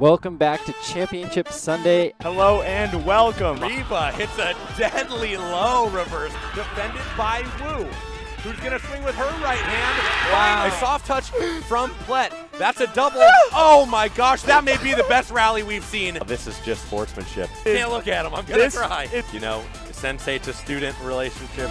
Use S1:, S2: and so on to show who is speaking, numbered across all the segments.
S1: Welcome back to Championship Sunday.
S2: Hello and welcome.
S3: Reba hits a deadly low reverse, defended by Wu, who's going to swing with her right hand.
S2: Wow.
S3: A soft touch from Plett. That's a double. Oh my gosh, that may be the best rally we've seen.
S2: This is just sportsmanship.
S3: Can't look at him, I'm going to cry.
S2: You know, sensei to student relationship.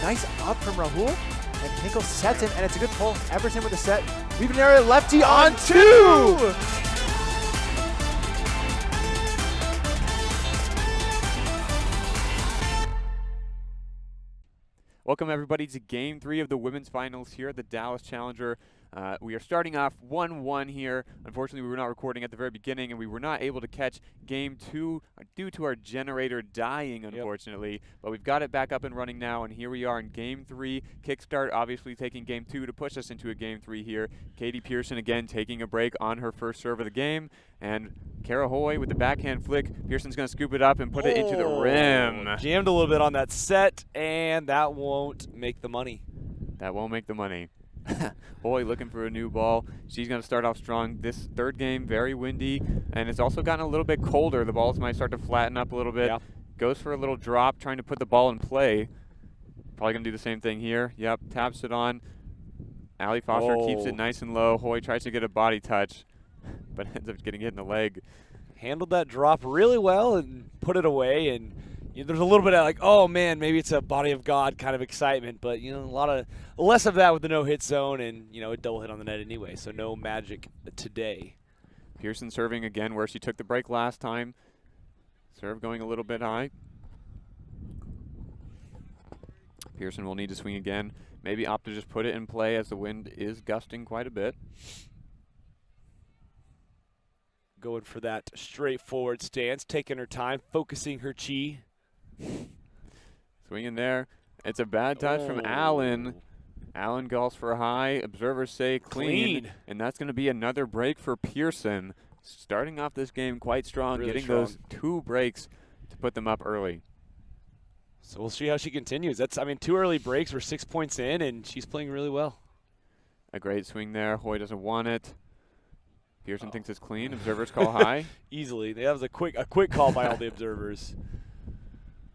S4: Nice up from Rahul, and Nickel sets him, and it's a good pull. Everson with the set. We've an area lefty on two!
S5: Welcome everybody to Game 3 of the Women's Finals here at the Dallas Challenger. We are starting off 1-1 here. Unfortunately, we were not recording at the very beginning, and we were not able to catch Game 2 due to our generator dying, unfortunately. Yep. But we've got it back up and running now, and here we are in Game 3. Kickstart obviously taking Game 2 to push us into a Game 3 here. Katie Pierson again taking a break on her first serve of the game, and Karah Hui with the backhand flick. Pearson's going to scoop it up and put it into the rim.
S2: Jammed a little bit on that set, and that won't make the money.
S5: That won't make the money. Hui looking for a new ball. She's going to start off strong. This third game, very windy, and it's also gotten a little bit colder. The balls might start to flatten up a little bit. Yeah. Goes for a little drop, trying to put the ball in play. Probably going to do the same thing here. Yep, taps it on. Allie Foster keeps it nice and low. Hui tries to get a body touch, but ends up getting hit in the leg.
S2: Handled that drop really well and put it away, and there's a little bit of like, oh man, maybe it's a body of God kind of excitement, but less of that with the no-hit zone, and a double hit on the net anyway, so no magic today.
S5: Pierson serving again where she took the break last time. Serve going a little bit high. Pierson will need to swing again. Maybe opt to just put it in play as the wind is gusting quite a bit.
S2: Going for that straightforward stance, taking her time, focusing her chi.
S5: Swinging there. It's a bad touch from Allen. Allen calls for high. Observers say clean. And that's going to be another break for Pierson. Starting off this game quite strong, really getting those 2 breaks to put them up early.
S2: So we'll see how she continues. 2 early breaks. We're 6 points in, and she's playing really well.
S5: A great swing there. Hui doesn't want it. Pierson thinks it's clean. Observers call high.
S2: Easily. That was a quick call by all the observers.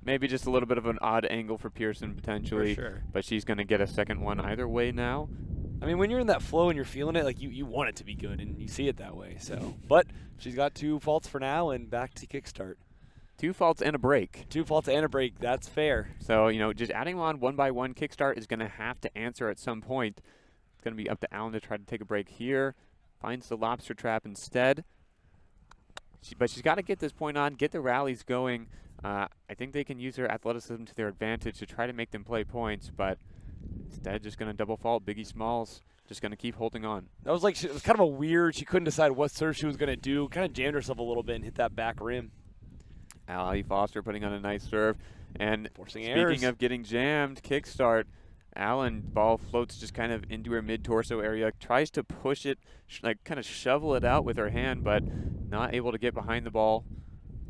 S5: Maybe just a little bit of an odd angle for Pierson potentially.
S2: For sure.
S5: But she's going to get a second one either way now.
S2: I mean, when you're in that flow and you're feeling it, like you want it to be good, and you see it that way. So, but she's got 2 faults for now, and back to kickstart.
S5: 2 faults and a break.
S2: 2 faults and a break. That's fair.
S5: So, just adding on 1 by 1, kickstart is going to have to answer at some point. It's going to be up to Allen to try to take a break here. Finds the lobster trap instead. But she's got to get this point on, get the rallies going. I think they can use her athleticism to their advantage to try to make them play points, but instead just going to double fault. Biggie Smalls just going to keep holding on.
S2: That was it was kind of a weird, she couldn't decide what serve she was going to do. Kind of jammed herself a little bit and hit that back rim.
S5: Allie Foster putting on a nice serve. And
S2: forcing
S5: speaking
S2: errors.
S5: of getting jammed, kickstart. Allen ball floats just kind of into her mid-torso area, tries to push it, kind of shovel it out with her hand, but not able to get behind the ball.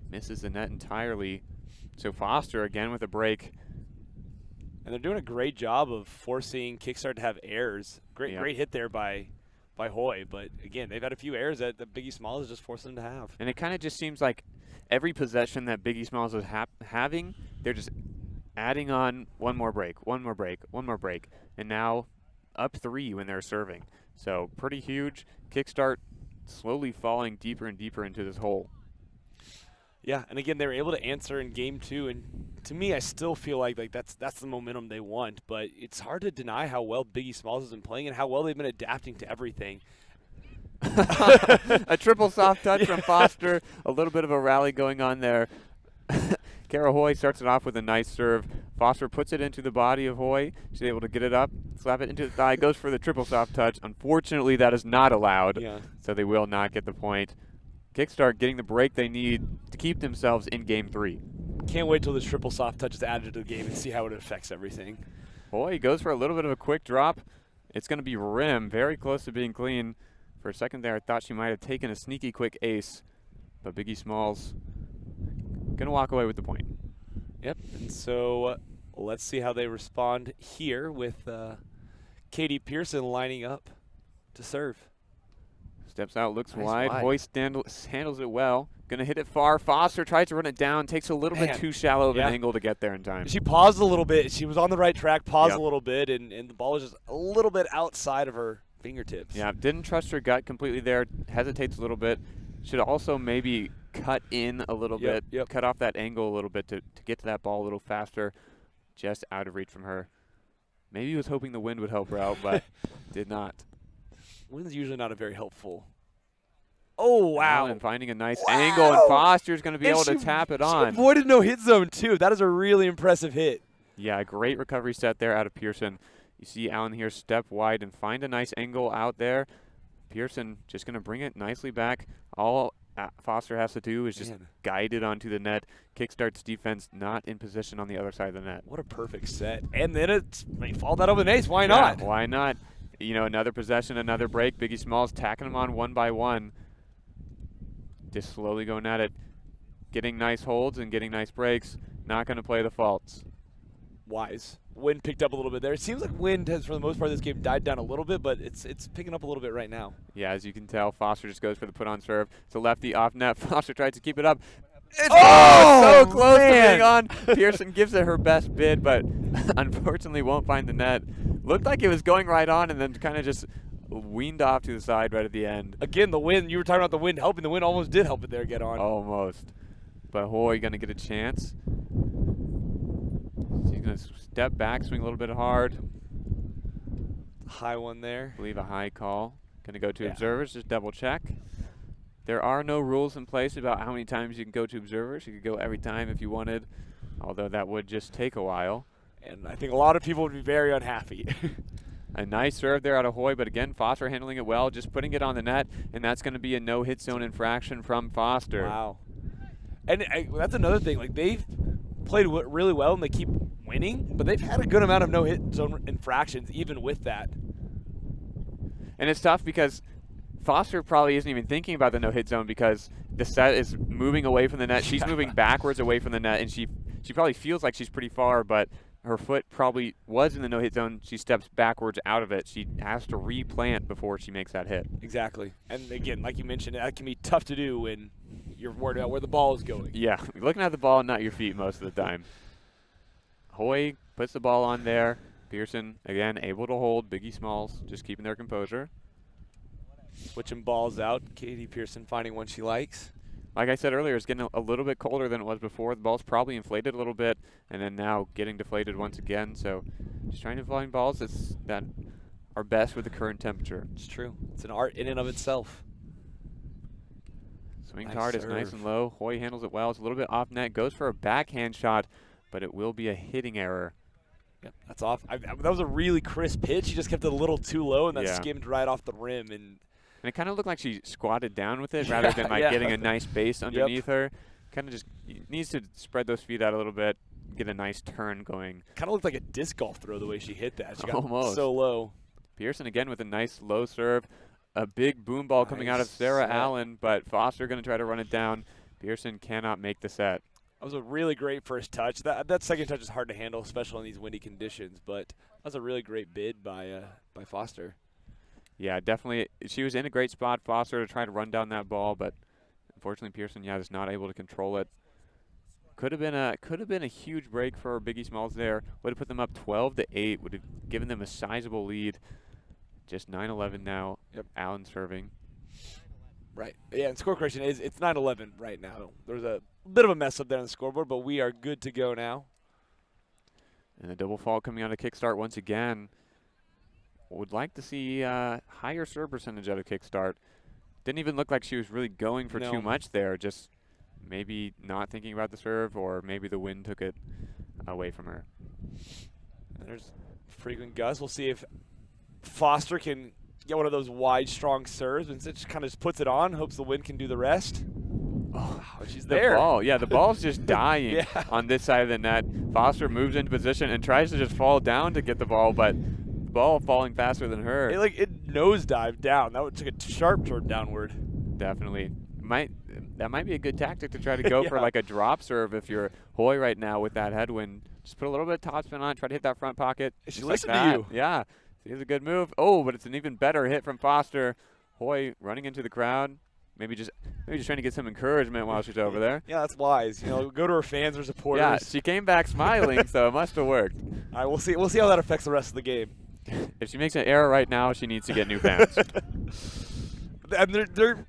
S5: Misses the net entirely. So Foster again with a break.
S2: And they're doing a great job of forcing kickstart to have errors. Great hit there by Hui, but again, they've had a few errors that Biggie Smalls is just forcing them to have.
S5: And it kind of just seems like every possession that Biggie Smalls is having, they're just adding on one more break, and now up 3 when they're serving. So pretty huge. Kickstart slowly falling deeper and deeper into this hole.
S2: Yeah, and again, they were able to answer in Game 2, and to me, I still feel like that's the momentum they want, but it's hard to deny how well Biggie Smalls has been playing and how well they've been adapting to everything.
S5: A triple soft touch from Foster, a little bit of a rally going on there. Karah Hui starts it off with a nice serve. Foster puts it into the body of Hui. She's able to get it up, slap it into the thigh, goes for the triple soft touch. Unfortunately, that is not allowed, so they will not get the point. Kickstart getting the break they need to keep themselves in Game 3.
S2: Can't wait till this triple soft touch is added to the game and see how it affects everything.
S5: Hui goes for a little bit of a quick drop. It's going to be rim, very close to being clean. For a second there, I thought she might have taken a sneaky quick ace, but Biggie Smalls going to walk away with the point.
S2: Yep, and so Well, let's see how they respond here with Katie Pierson lining up to serve.
S5: Steps out, looks
S4: Nice
S5: wide.
S4: wide.
S5: Hoist handles it well. Going to hit it far. Foster tries to run it down. Takes a little bit too shallow of an angle to get there in time.
S2: She paused a little bit. She was on the right track, paused
S5: Yep.
S2: a little bit, and the ball was just a little bit outside of her fingertips.
S5: Yeah, didn't trust her gut completely there. Hesitates a little bit. Should also maybe cut in a little bit.
S2: Yep.
S5: Cut off that angle a little bit to get to that ball a little faster. Just out of reach from her. Maybe he was hoping the wind would help her out, but did not.
S2: Wind's usually not a very helpful. Oh, wow.
S5: And finding a nice angle, and Foster's going to be able to tap it
S2: She
S5: on.
S2: avoided no hit zone, too. That is a really impressive hit.
S5: Yeah, great recovery set there out of Pierson. You see Allen here step wide and find a nice angle out there. Pierson just going to bring it nicely back. All Foster has to do is just guide it onto the net. Kickstart's defense not in position on the other side of the net.
S2: What a perfect set. And then they followed that over the ace. Why not?
S5: Why not? You know, another possession, another break. Biggie Smalls tacking them on one by one. Just slowly going at it. Getting nice holds and getting nice breaks. Not going to play the faults.
S2: Wise. Wind picked up a little bit there. It seems like wind has, for the most part of this game, died down a little bit, but it's picking up a little bit right now.
S5: Yeah, as you can tell, Foster just goes for the put-on serve. It's a lefty off net. Foster tries to keep it up. It's so close to being on. Pierson gives it her best bid, but unfortunately won't find the net. Looked like it was going right on and then kind of just weaned off to the side right at the end.
S2: Again, the wind. You were talking about the wind helping. The wind almost did help it there get on.
S5: Almost. But Hui going to get a chance. She's going to step back, swing a little bit hard.
S2: High one there.
S5: I believe a high call. Going to go to observers, just double check. There are no rules in place about how many times you can go to observers. You could go every time if you wanted, although that would just take a while.
S2: And I think a lot of people would be very unhappy.
S5: A nice serve there out of Hui, but again, Foster handling it well, just putting it on the net, and that's going to be a no-hit zone infraction from Foster.
S2: Wow. And that's another thing. Like, they've played really well, and they keep winning, but they've had a good amount of no-hit zone infractions even with that.
S5: And it's tough because Foster probably isn't even thinking about the no-hit zone because the set is moving away from the net. She's moving backwards away from the net, and she probably feels like she's pretty far, but her foot probably was in the no-hit zone. She steps backwards out of it. She has to replant before she makes that hit.
S2: Exactly. And again, like you mentioned, that can be tough to do when you're worried about where the ball is going.
S5: Yeah, looking at the ball, not your feet most of the time. Hui puts the ball on there. Pierson, again, able to hold. Biggie Smalls just keeping their composure.
S2: Switching balls out. Katie Pierson finding one she likes.
S5: Like I said earlier, it's getting a little bit colder than it was before. The ball's probably inflated a little bit, and then now getting deflated once again. So just trying to find balls that are best with the current temperature.
S2: It's true. It's an art in and of itself.
S5: Swing
S2: Nice
S5: hard is nice
S2: serve.
S5: and low. Hui handles it well. It's a little bit off net. Goes for a backhand shot, but it will be a hitting error.
S2: Yep, that's off. That was a really crisp hit. She just kept it a little too low, and that
S5: Yeah.
S2: skimmed right off the rim. And
S5: it kind of looked like she squatted down with it rather than like getting a nice base underneath her. Kind of just needs to spread those feet out a little bit, get a nice turn going.
S2: kind of looked like a disc golf throw the way she hit that. She got
S5: Almost.
S2: so low.
S5: Pierson again with a nice low serve. A big boom ball coming out of
S2: Nice
S5: Sarah
S2: set.
S5: Allen, but Foster going to try to run it down. Pierson cannot make the set.
S2: That was a really great first touch. That second touch is hard to handle, especially in these windy conditions. But that was a really great bid by Foster.
S5: Yeah, definitely. She was in a great spot, Foster, to try to run down that ball, but unfortunately Pierson, is not able to control it. Could have been a huge break for Biggie Smalls there. Would have put them up 12-8. Would have given them a sizable lead. Just 9-11 now.
S2: Yep.
S5: Allen serving.
S2: Right. Yeah, and score correction is it's 9-11 right now. There's a bit of a mess up there on the scoreboard, but we are good to go now.
S5: And a double fault coming out of Kickstart once again. Would like to see higher serve percentage out of Kickstart. Didn't even look like she was really going for too much there. Just maybe not thinking about the serve, or maybe the wind took it away from her.
S2: And there's frequent gusts. We'll see if Foster can get one of those wide, strong serves, and just kind of just puts it on, hopes the wind can do the rest. Oh, she's there.
S5: The ball's just dying
S2: Yeah.
S5: on this side of the net. Foster moves into position and tries to just fall down to get the ball, but the ball falling faster than her.
S2: It nosedived down. That took a sharp turn downward.
S5: Definitely. That might be a good tactic to try to go for
S2: Yeah.
S5: like a drop serve if you're Hui right now with that headwind. Just put a little bit of topspin on it, try to hit that front pocket.
S2: She
S5: just
S2: listened
S5: like
S2: to
S5: that.
S2: you.
S5: Yeah. See, it's a good move. Oh, but it's an even better hit from Foster. Hui running into the crowd. Maybe just trying to get some encouragement while she's over there.
S2: Yeah, that's wise. You know, go to her fans or supporters.
S5: Yeah, she came back smiling, so it must have worked.
S2: All right, we'll see. We'll see how that affects the rest of the game.
S5: If she makes an error right now, she needs to get new fans.
S2: And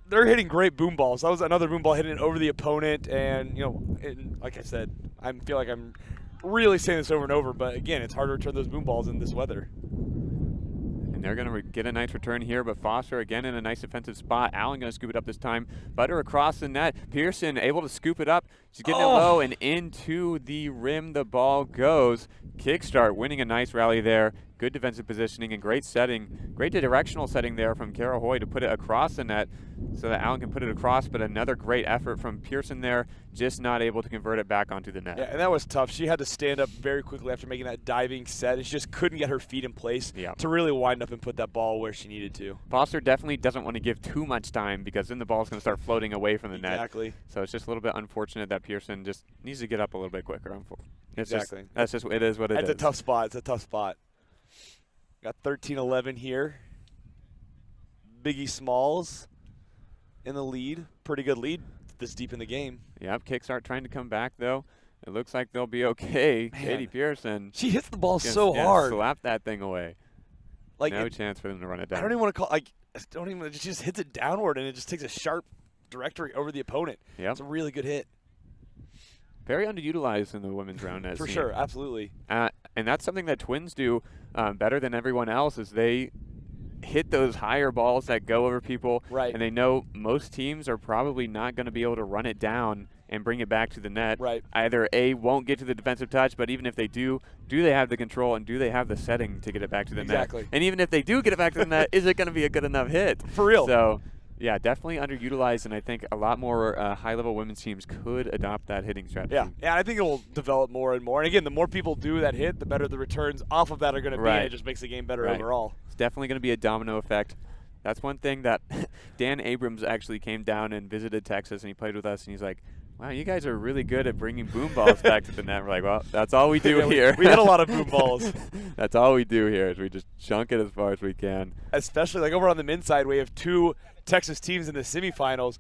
S2: they're hitting great boom balls. That was another boom ball hitting it over the opponent, and like I said, I feel like I'm really saying this over and over, but again, it's hard to return those boom balls in this weather.
S5: And they're going to get a nice return here, but Foster again in a nice defensive spot. Allen going to scoop it up this time. Butter across the net. Pierson able to scoop it up. She's getting it low and into the rim. The ball goes. Kickstart winning a nice rally there. Good defensive positioning and great setting. Great directional setting there from Karah Hui to put it across the net so that Allen can put it across, but another great effort from Pierson there, just not able to convert it back onto the net.
S2: Yeah, and that was tough. She had to stand up very quickly after making that diving set, and she just couldn't get her feet in place to really wind up and put that ball where she needed to.
S5: Foster definitely doesn't want to give too much time because then the ball's going to start floating away from the net.
S2: Exactly.
S5: So it's just a little bit unfortunate that Pierson just needs to get up a little bit quicker.
S2: Exactly.
S5: That's just it is what it is.
S2: It's a tough spot. It's a tough spot. Got 13-11 here. Biggie Smalls in the lead. Pretty good lead this deep in the game.
S5: Yep, Kickstart trying to come back, though. It looks like they'll be okay.
S2: Man.
S5: Katie Pierson.
S2: She hits the ball so hard.
S5: Slap that thing away.
S2: Like
S5: no chance for them to run it down.
S2: I don't even want to call it just hits it downward, and it just takes a sharp directory over the opponent.
S5: Yep.
S2: It's a really good hit.
S5: Very underutilized in the women's round net.
S2: For sure, absolutely.
S5: And that's something that Twinz do better than everyone else is they hit those higher balls that go over people.
S2: Right.
S5: And they know most teams are probably not going to be able to run it down and bring it back to the net.
S2: Right.
S5: Either A, won't get to the defensive touch, but even if they do they have the control and do they have the setting to get it back to the net?
S2: Exactly.
S5: And even if they do get it back to the net, is it going to be a good enough hit?
S2: For real.
S5: So, yeah, definitely underutilized, and I think a lot more high-level women's teams could adopt that hitting strategy.
S2: Yeah, I think it will develop more and more. And again, the more people do that hit, the better the returns off of that are going to be, and it just makes the game better overall.
S5: It's definitely going to be a domino effect. That's one thing that Dan Abrams actually came down and visited Texas, and he played with us, and he's like, wow, you guys are really good at bringing boom balls back to the net. We're like, well, that's all we do here.
S2: We hit a lot of boom balls.
S5: That's all we do here is we just chunk it as far as we can.
S2: Especially like over on the men's side, we have two Texas teams in the semifinals.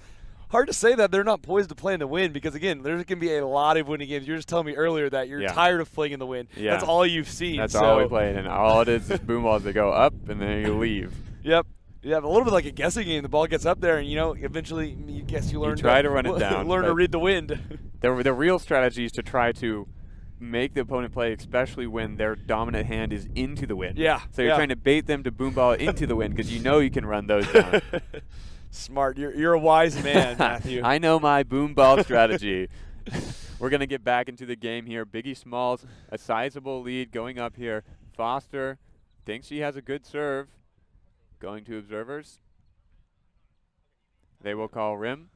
S2: Hard to say that they're not poised to play in the wind because, again, there's going to be a lot of winning games. You were just telling me earlier that you're tired of playing in the wind.
S5: Yeah.
S2: That's all you've seen.
S5: That's all we play, and all it is boom balls that go up, and then you leave.
S2: Yep. Yeah, a little bit like a guessing game. The ball gets up there, and, eventually you learn
S5: to run it down.
S2: Learn to read the wind.
S5: The real strategy is to try to make the opponent play, especially when their dominant hand is into the wind.
S2: Yeah.
S5: So you're trying to bait them to boom ball into the wind because you know you can run those down.
S2: Smart. You're a wise man, Matthew.
S5: I know my boom ball strategy. We're going to get back into the game here. Biggie Smalls, a sizable lead going up here. Foster thinks she has a good serve. Going to observers. They will call rim.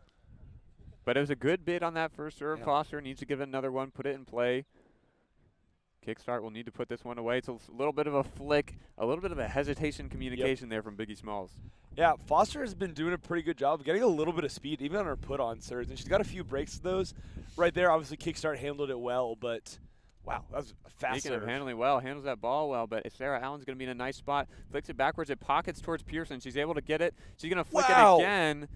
S5: But it was a good bid on that first serve. Foster needs to give it another one, put it in play. Kickstart will need to put this one away. It's a little bit of a flick, a little bit of a hesitation communication there from Biggie Smalls.
S2: Yeah, Foster has been doing a pretty good job of getting a little bit of speed, even on her put-on serves. And she's got a few breaks to those right there. Obviously, Kickstart handled it well, but wow, that was a fast
S5: Speaking
S2: serve.
S5: of handling well, handles that ball well, but Sarah Allen's going to be in a nice spot. Flicks it backwards. It pockets towards Pierson. She's able to get it. She's going to flick it again.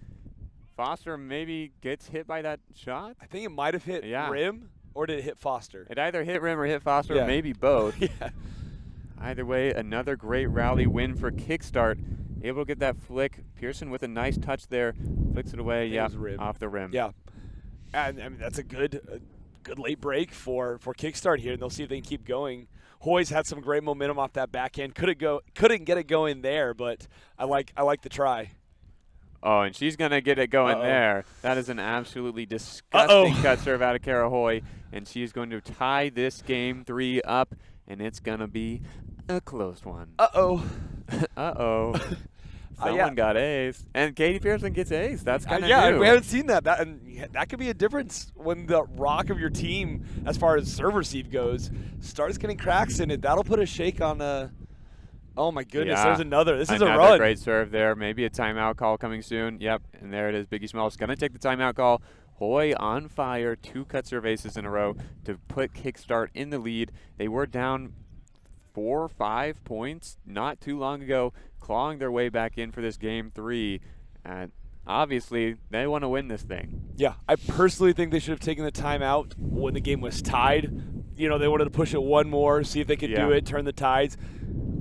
S5: Foster maybe gets hit by that shot.
S2: I think it might have hit rim, or did it hit Foster?
S5: It either hit rim or hit Foster, or maybe both.
S2: Yeah.
S5: Either way, another great rally win for Kickstart. Able to get that flick. Pierson with a nice touch there. Flicks it away, off the rim.
S2: Yeah. And I mean, that's a good late break for Kickstart here, and they'll see if they can keep going. Hui's had some great momentum off that backhand. Couldn't get it going there, but I like the try.
S5: Oh, and she's going to get it going there. That is an absolutely disgusting cut serve out of Karah Hui, and she's going to tie this game 3 up, and it's going to be a close one.
S2: Uh-oh.
S5: Uh-oh. Someone got ace. And Katie Pierson gets ace. That's kind of new.
S2: We haven't seen that. That could be a difference when the rock of your team, as far as serve receive goes, starts getting cracks in it. That'll put a shake on oh, my goodness. There's another. This is a run.
S5: Another great serve there. Maybe a timeout call coming soon. Yep, and there it is. Biggie Smalls going to take the timeout call. Hui on fire, 2 cut serve aces in a row to put Kickstart in the lead. They were down 4 or 5 points not too long ago, clawing their way back in for this game 3. And obviously, they want to win this thing.
S2: Yeah, I personally think they should have taken the timeout when the game was tied. You know, they wanted to push it one more, see if they could do it, turn the tides.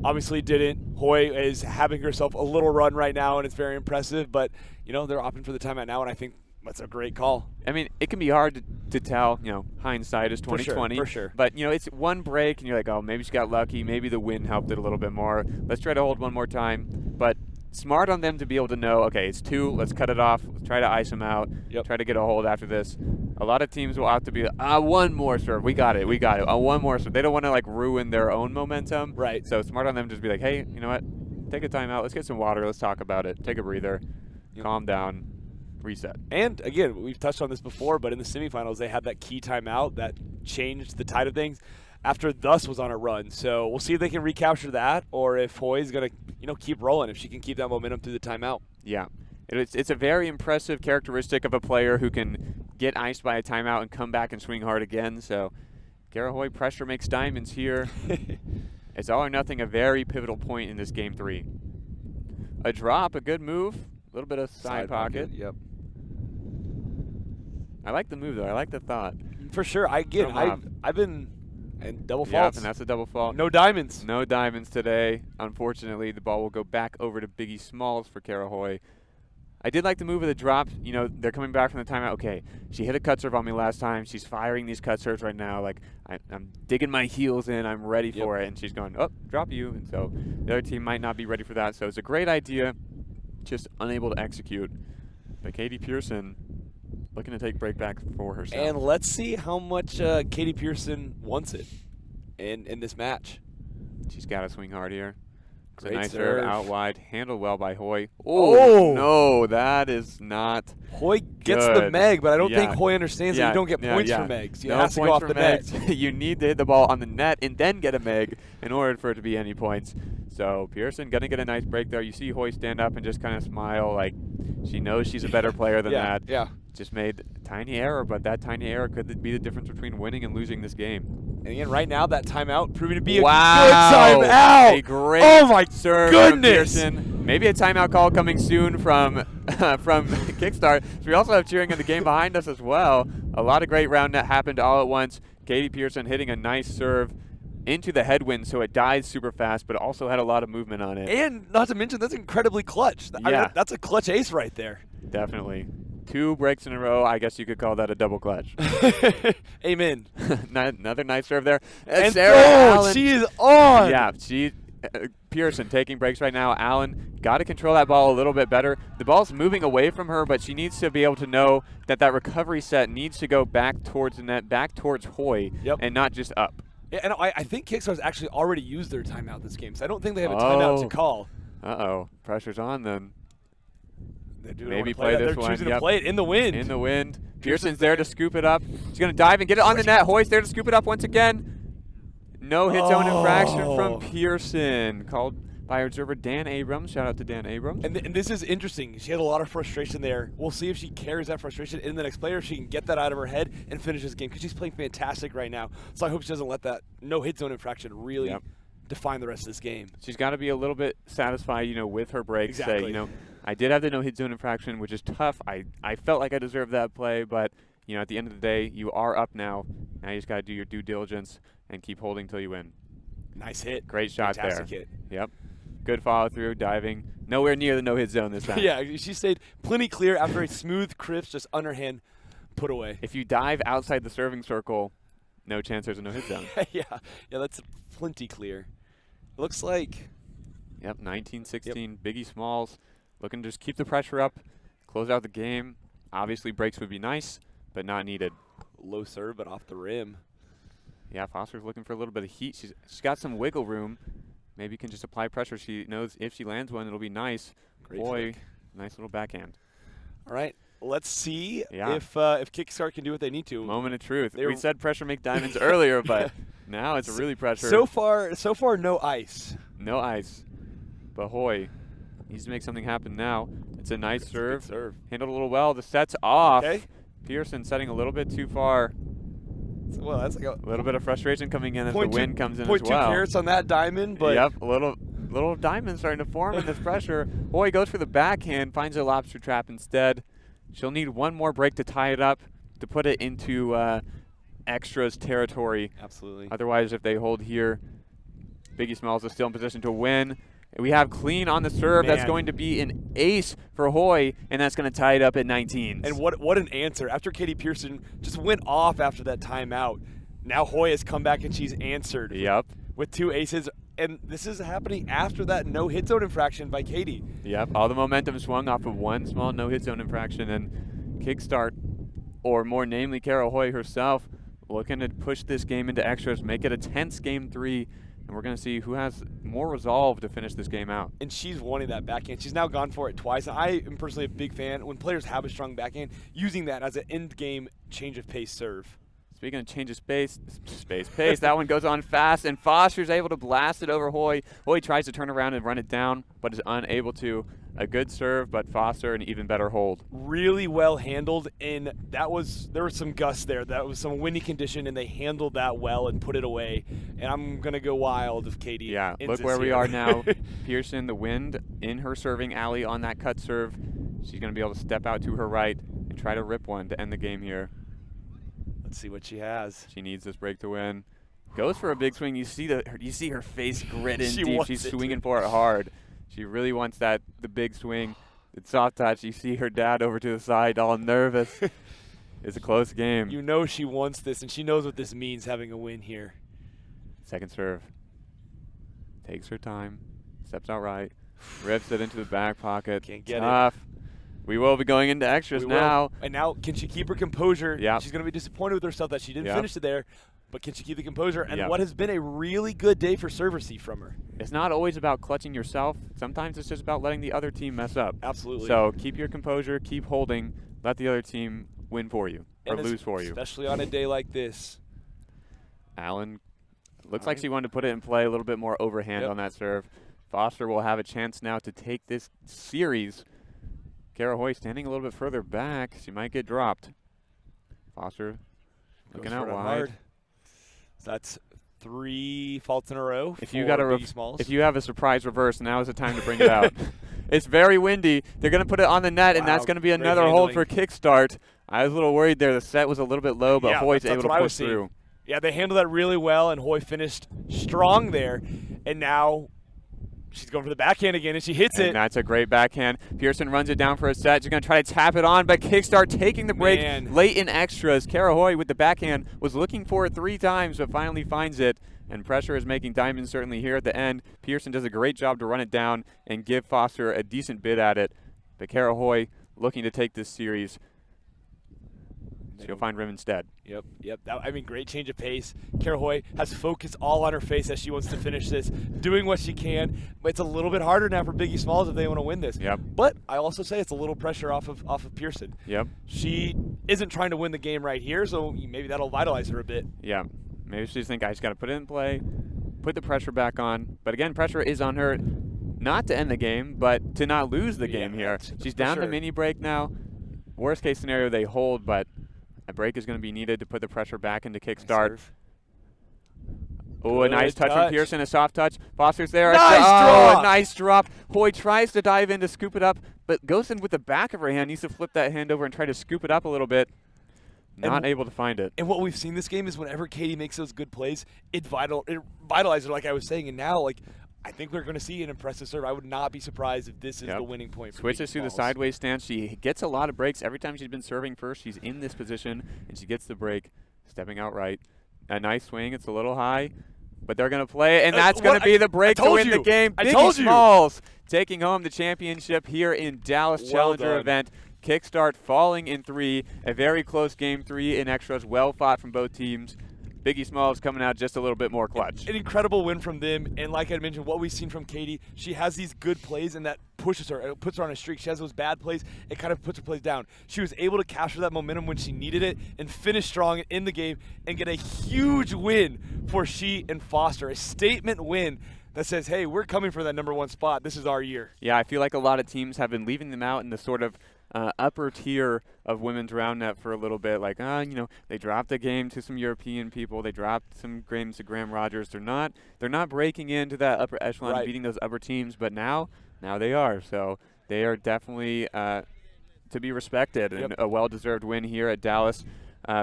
S2: Obviously didn't. Hui is having herself a little run right now, and it's very impressive. But, you know, they're opting for the timeout now, and I think that's a great call.
S5: I mean, it can be hard to tell, you know, hindsight is 20/20.
S2: For sure.
S5: But, you know, it's one break, and you're like, oh, maybe she got lucky. Maybe the wind helped it a little bit more. Let's try to hold one more time. But smart on them to be able to know, okay, it's 2, let's cut it off. Let's try to ice them out. Try to get a hold after this. A lot of teams will have to be, one more serve. We got it. One more serve. They don't want to, like, ruin their own momentum.
S2: Right.
S5: So smart on them to just be like, hey, you know what? Take a timeout. Let's get some water. Let's talk about it. Take a breather. Calm down. Reset.
S2: And, again, we've touched on this before, but in the semifinals, they had that key timeout that changed the tide of things after Thus was on a run. So we'll see if they can recapture that or if Hui's going to, you know, keep rolling, if she can keep that momentum through the timeout.
S5: Yeah. It's a very impressive characteristic of a player who can get iced by a timeout and come back and swing hard again. So Karah Hui, pressure makes diamonds here. It's all or nothing, a very pivotal point in this game 3. A drop, a good move, a little bit of side pocket.
S2: Yep.
S5: I like the move, though. I like the thought.
S2: For sure. I've been in double faults.
S5: And that's a double fault.
S2: No diamonds.
S5: No diamonds today. Unfortunately, the ball will go back over to Biggie Smalls for Karah Hui. I did like the move of the drop. You know, they're coming back from the timeout. Okay, she hit a cut serve on me last time. She's firing these cut serves right now. Like, I'm digging my heels in. I'm ready for it. And she's going, oh, drop you. And so the other team might not be ready for that. So it's a great idea, just unable to execute. But Katie Pierson looking to take break back for herself.
S2: And let's see how much Katie Pierson wants it in this match.
S5: She's got to swing hard here. It's
S2: Great
S5: a nice
S2: serve.
S5: out wide, handled well by Hui.
S2: Oh,
S5: no, that is not
S2: Hui gets
S5: good.
S2: the meg, but I don't think Hui understands that you don't get points for megs. You have to go off the meg.
S5: You need to hit the ball on the net and then get a meg in order for it to be any points. So Pierson going to get a nice break there. You see Hui stand up and just kind of smile like she knows she's a better player than that.
S2: Yeah.
S5: Just made a tiny error, but that tiny error could be the difference between winning and losing this game.
S2: And again, right now, that timeout proving to be a
S5: Wow.
S2: good timeout.
S5: A great
S2: serve
S5: goodness. From Pierson. Maybe a timeout call coming soon from Kickstart. So we also have cheering in the game behind us as well. A lot of great round net happened all at once. Katie Pierson hitting a nice serve into the headwind, so it died super fast, but also had a lot of movement on it.
S2: And not to mention, that's incredibly clutch. I mean, that's a clutch ace right there.
S5: Definitely. 2 breaks in a row. I guess you could call that a double clutch.
S2: Amen.
S5: Another nice serve there.
S2: And
S5: Sarah Allen.
S2: she is on.
S5: Yeah, Pierson taking breaks right now. Allen got to control that ball a little bit better. The ball's moving away from her, but she needs to be able to know that recovery set needs to go back towards the net, back towards Hui, and not just up.
S2: Yeah, and I think Kickstar's actually already used their timeout this game, so I don't think they have a timeout to call.
S5: Uh-oh. Pressure's on then.
S2: Maybe play this one. They're choosing to play it in the wind.
S5: In the wind. Pierson's there to scoop it up. She's going to dive and get it on the net. Hui's there to scoop it up once again. No hit zone infraction from Pierson. Called by observer Dan Abrams. Shout out to Dan Abrams.
S2: And this is interesting. She had a lot of frustration there. We'll see if she carries that frustration in the next play or if she can get that out of her head and finish this game because she's playing fantastic right now. So I hope she doesn't let that no hit zone infraction really define the rest of this game.
S5: She's got to be a little bit satisfied, you know, with her breaks.
S2: Exactly.
S5: Say, you know, I did have the no hit zone infraction, which is tough. I felt like I deserved that play, but you know, at the end of the day, you are up now. Now you just got to do your due diligence and keep holding till you win.
S2: Nice hit.
S5: Great shot
S2: Fantastic
S5: there.
S2: Hit.
S5: Yep. Good follow through, diving. Nowhere near the no hit zone this time.
S2: Yeah, she stayed plenty clear after a smooth, crisp, just underhand put away.
S5: If you dive outside the serving circle, no chance there's a no hit zone.
S2: yeah, that's plenty clear. Looks like.
S5: Yep, 19-16. Biggie Smalls looking to just keep the pressure up, close out the game. Obviously, breaks would be nice, but not needed.
S2: Low serve, but off the rim.
S5: Yeah, Foster's looking for a little bit of heat. She's got some wiggle room. Maybe can just apply pressure. She knows if she lands one, it'll be nice.
S2: Great
S5: Boy,
S2: flick.
S5: nice little backhand.
S2: All right, let's see if Kickstart can do what they need to.
S5: Moment of truth. We said pressure make diamonds earlier, but now it's really pressure.
S2: So far, no ice.
S5: No ice. But Hui needs to make something happen now. It's a nice serve.
S2: Serve.
S5: Handled a little well. The set's off.
S2: Okay.
S5: Pierson setting a little bit too far.
S2: Well, that's like
S5: A little bit of frustration coming in as the
S2: 0.2
S5: wind comes in as well.
S2: 0.2 carats on that diamond, but
S5: Yep, a little diamond starting to form in this pressure. Hui goes for the backhand, finds a lobster trap instead. She'll need one more break to tie it up, to put it into extras territory.
S2: absolutely.
S5: Otherwise, if they hold here, Biggie Smalls is still in position to win. We have clean on the serve. That's
S2: Man.
S5: going to be an ace for Hui, and that's going to tie it up at 19.
S2: And what an answer. After Katie Pierson just went off after that timeout, now Hui has come back and she's answered
S5: Yep.
S2: with 2 aces. And this is happening after that no-hit zone infraction by Katie.
S5: Yep. All the momentum swung off of one small no-hit zone infraction, and Kickstart, or more namely Karah Hui herself, looking to push this game into extras, make it a tense game 3. And we're going to see who has more resolve to finish this game out.
S2: And she's wanting that backhand. She's now gone for it twice. I am personally a big fan when players have a strong backhand, using that as an end-game change of pace serve.
S5: Speaking of change of pace, that one goes on fast, and Foster's able to blast it over Hui. Hui tries to turn around and run it down, but is unable to. A good serve, but Foster an even better hold.
S2: Really well handled, and there was some gusts there. That was some windy condition, and they handled that well and put it away. And I'm going to go wild if Katie
S5: Yeah,
S2: ends
S5: look
S2: this
S5: where we
S2: here.
S5: are now. Pierson, the wind in her serving alley on that cut serve. She's going to be able to step out to her right and try to rip one to end the game here.
S2: Let's see what she has.
S5: She needs this break to win. Goes for a big swing. You see her face gritting
S2: She
S5: deep.
S2: wants
S5: She's
S2: it
S5: swinging
S2: to.
S5: for it hard. She really wants the big swing. It's soft touch. You see her dad over to the side, all nervous. It's a close game.
S2: You know she wants this, and she knows what this means, having a win here.
S5: Second serve. Takes her time. Steps out right. Rips it into the back pocket.
S2: Can't get it.
S5: Tough. We will be going into extras
S2: We will.
S5: now.
S2: And now, can she keep her composure?
S5: Yeah.
S2: She's going to be disappointed with herself that she didn't
S5: Yep.
S2: finish it there, but can she keep the composure? And
S5: Yep.
S2: what has been a really good day for serve-receive from her.
S5: It's not always about clutching yourself. Sometimes it's just about letting the other team mess up.
S2: Absolutely.
S5: So keep your composure, keep holding, let the other team win for you or
S2: And
S5: lose for you.
S2: especially on a day like this.
S5: Allen looks like she wanted to put it in play a little bit more overhand
S2: Yep.
S5: on that serve. Foster will have a chance now to take this series. Karah Hui standing a little bit further back. She might get dropped. Foster looking
S2: Goes
S5: out
S2: for it
S5: wide.
S2: hard. That's 3 faults in a row
S5: If
S2: for
S5: you got a
S2: Biggie Smalls.
S5: if you have a surprise reverse, now is the time to bring it out. It's very windy. They're going to put it on the net, and
S2: Wow,
S5: that's going to be
S2: great
S5: another hold
S2: handling.
S5: for kickstart. I was a little worried there. The set was a little bit low, but
S2: Yeah,
S5: Hoy's
S2: that's
S5: able to
S2: what I was
S5: push
S2: seeing.
S5: through.
S2: Yeah, they handled that really well, and Hui finished strong there. And now she's going for the backhand again, and she hits
S5: And
S2: it.
S5: that's a great backhand. Pierson runs it down for a set. She's going to try to tap it on, but Kickstart taking the break
S2: Man.
S5: late in extras. Karah Hui with the backhand was looking for it 3 times, but finally finds it. And pressure is making diamonds certainly here at the end. Pierson does a great job to run it down and give Foster a decent bid at it. But Karah Hui looking to take this series. She'll find rim instead.
S2: Yep. Great change of pace. Karah Hui has focus all on her face as she wants to finish this, doing what she can. But it's a little bit harder now for Biggie Smalls if they want to win this.
S5: Yep.
S2: But I also say it's a little pressure off of Pierson.
S5: Yep.
S2: She isn't trying to win the game right here, so maybe that'll vitalize her a bit.
S5: Yeah. Maybe she's thinking, I just got to put it in play, put the pressure back on. But again, pressure is on her not to end the game, but to not lose the game here. She's
S2: for
S5: down
S2: sure.
S5: the mini break now. Worst case scenario, they hold, but a break is going to be needed to put the pressure back into kickstart.
S2: Serve.
S5: Oh, a nice
S2: Good
S5: touch from
S2: touch.
S5: Pierson, a soft touch. Foster's there.
S2: Nice
S5: Oh,
S2: drop.
S5: a nice drop. Hui tries to dive in to scoop it up, but goes in with the back of her hand, needs to flip that hand over and try to scoop it up a little bit. Not able to find it.
S2: And what we've seen this game is whenever Katie makes those good plays, it vitalizes her, like I was saying. And now, I think we're going to see an impressive serve. I would not be surprised if this is
S5: Yep.
S2: the winning point for
S5: Switches
S2: Biggie
S5: to the
S2: Smalls.
S5: sideways stance. She gets a lot of breaks. Every time she's been serving first, she's in this position, and she gets the break, stepping out right. A nice swing. It's a little high, but they're going to play it, and that's going to be the break to
S2: told
S5: win the
S2: you.
S5: game.
S2: I
S5: Biggie
S2: told you.
S5: Smalls taking home the championship here in Dallas
S2: Well
S5: Challenger
S2: done.
S5: event. Kickstart falling in 3. A very close game 3 in extras. Well fought from both teams. Biggie Smalls coming out just a little bit more clutch.
S2: An incredible win from them, and like I mentioned, what we've seen from Katie, she has these good plays, and that pushes her. It puts her on a streak. She has those bad plays. It kind of puts her plays down. She was able to capture that momentum when she needed it and finish strong in the game and get a huge win for she and Foster, a statement win that says, hey, we're coming for that #1 spot. This is our year.
S5: Yeah, I feel like a lot of teams have been leaving them out in the sort of upper tier of women's round net for a little bit. Like, they dropped a game to some European people. They dropped some games to Graham Rogers. They're not breaking into that upper echelon and beating those upper teams, but now they are. So they are definitely to be respected, and a well-deserved win here at Dallas,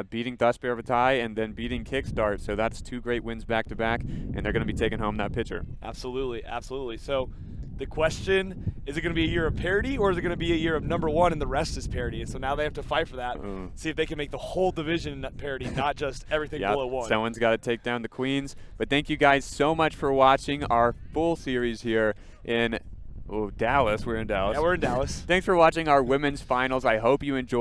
S5: beating Thusbear Vitae and then beating Kickstart. So that's 2 great wins back-to-back, and they're going to be taking home that pitcher.
S2: Absolutely, absolutely. So the question, is it going to be a year of parity, or is it going to be a year of number 1 and the rest is parity? And so now they have to fight for that, see if they can make the whole division parity, not just everything below 1.
S5: Someone's got to take down the Queens. But thank you guys so much for watching our full series here in Dallas. We're in Dallas.
S2: Yeah, we're in Dallas.
S5: Thanks for watching our women's finals. I hope you enjoyed.